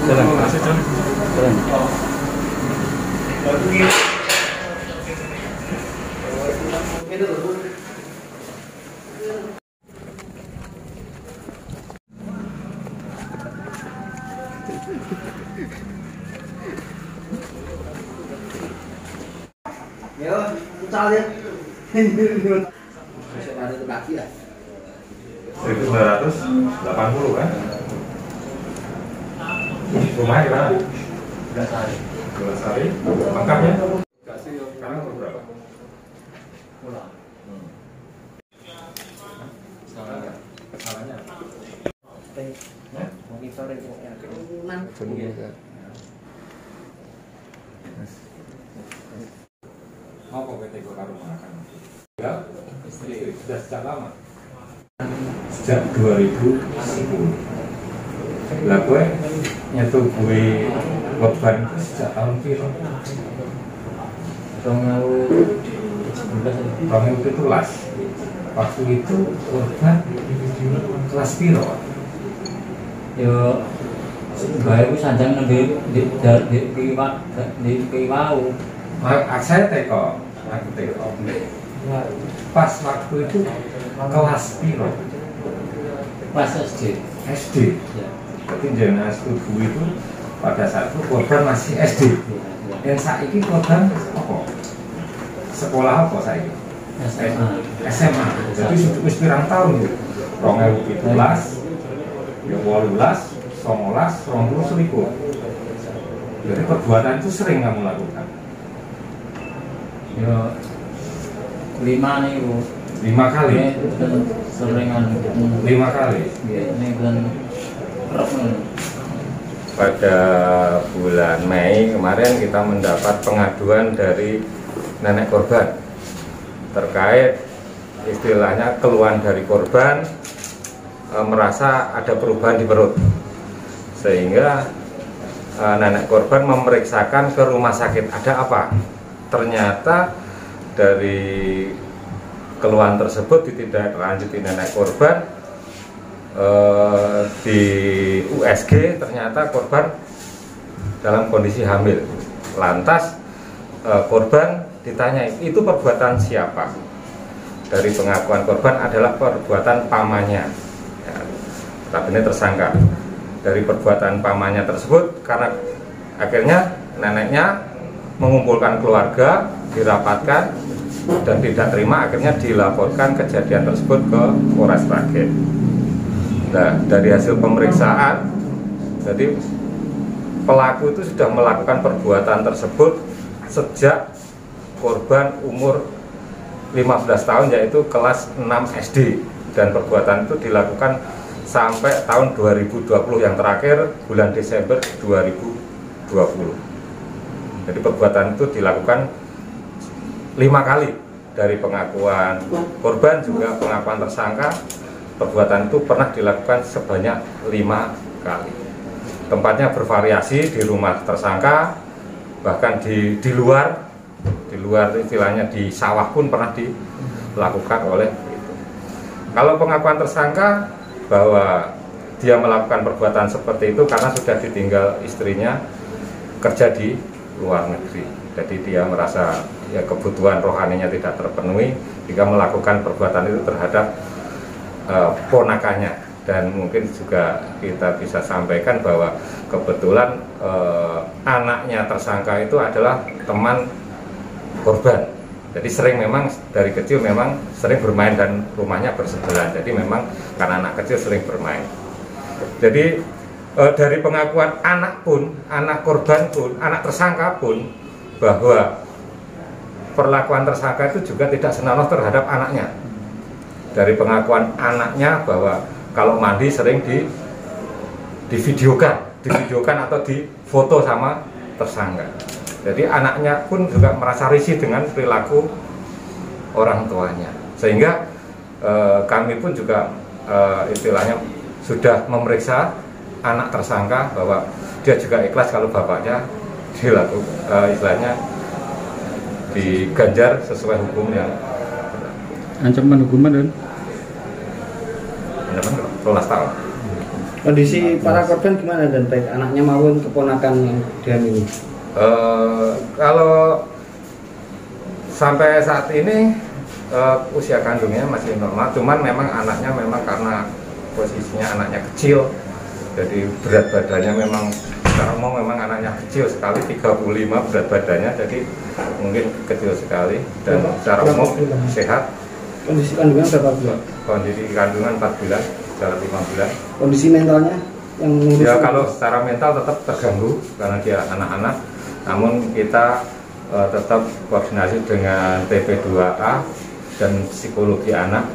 Jalan. Ya, putar ya. Masih ada kaki ya. 1980 kan? Rumahnya di mana? Belasari. Belasari. Lengkapnya? Sekarang umur berapa? Pulang. Salahnya? Monitor itu man. Mau kok PT Golkar mengatakan? Ya, istri sudah sejak lama. Sejak 2010. Lah gue nyetu gue korban itu sejak tahun piro? 2017. Waktu itu korban kelas piro? Yo bae ku sanjang nang di kiwau. Saya teko, aku teko. Pas waktu itu kelas piro? Pas SD. SD. Ya. Tapi jenazah tubuh itu pada saat itu korban masih SD. Yang saat ini korban apa? Sekolah apa saiki? SMA. Jadi sudah wis pirang tahun itu. 2017, ya 18, 19, 20 selikur. Jadi perbuatan itu sering kamu lakukan. Yo 5 nih Bu. 5 kali. Seringan 5 kali. ini kan kerap. Pada bulan Mei kemarin kita mendapat pengaduan dari nenek korban terkait istilahnya keluhan dari korban merasa ada perubahan di perut, sehingga nenek korban memeriksakan ke rumah sakit ada apa. Ternyata dari keluhan tersebut ditindaklanjuti nenek korban di USG, ternyata korban dalam kondisi hamil. Lantas korban ditanya, itu perbuatan siapa? Dari pengakuan korban adalah perbuatan pamannya, ya, tapi ini tersangka. Dari perbuatan pamannya tersebut, karena akhirnya neneknya mengumpulkan keluarga, dirapatkan dan tidak terima, akhirnya dilaporkan kejadian tersebut ke Polres Sragen. Nah, dari hasil pemeriksaan, jadi pelaku itu sudah melakukan perbuatan tersebut sejak korban umur 15 tahun, yaitu kelas 6 SD, dan perbuatan itu dilakukan sampai tahun 2020, yang terakhir bulan Desember 2020. Jadi perbuatan itu dilakukan 5 kali. Dari pengakuan korban juga pengakuan tersangka, perbuatan itu pernah dilakukan sebanyak 5 kali. Tempatnya bervariasi, di rumah tersangka, bahkan di luar istilahnya di sawah pun pernah dilakukan oleh itu. Kalau pengakuan tersangka bahwa dia melakukan perbuatan seperti itu karena sudah ditinggal istrinya kerja di luar negeri, jadi dia merasa ya kebutuhan rohaninya tidak terpenuhi jika melakukan perbuatan itu terhadap ponakannya. Dan mungkin juga kita bisa sampaikan bahwa kebetulan anaknya tersangka itu adalah teman korban, jadi sering, memang dari kecil memang sering bermain dan rumahnya bersebelahan, jadi memang karena anak kecil sering bermain. Jadi dari pengakuan anak korban pun, anak tersangka pun, bahwa perlakuan tersangka itu juga tidak senonoh terhadap anaknya. Dari pengakuan anaknya bahwa kalau mandi sering divideokan atau difoto sama tersangka. Jadi anaknya pun juga merasa risih dengan perilaku orang tuanya, sehingga kami pun juga istilahnya sudah memeriksa anak tersangka bahwa dia juga ikhlas kalau bapaknya istilahnya diganjar sesuai hukum yang ancaman hukuman dan ancaman 12 tahun. Kondisi para korban gimana dan baik anaknya maupun keponakan yang dihamili? Kalau sampai saat ini usia kandungnya masih normal, cuman memang anaknya memang karena posisinya anaknya kecil, jadi berat badannya memang secara umum memang anaknya kecil sekali, 35 berat badannya, jadi mungkin kecil sekali dan secara umum sehat. Kondisi kandungan berapa bulan? Kondisi kandungan 4 bulan, dalam 5 bulan. Kondisi mentalnya yang ngurus? Ya kalau secara mental tetap terganggu karena dia anak-anak, namun kita tetap koordinasi dengan TP2A dan psikologi anak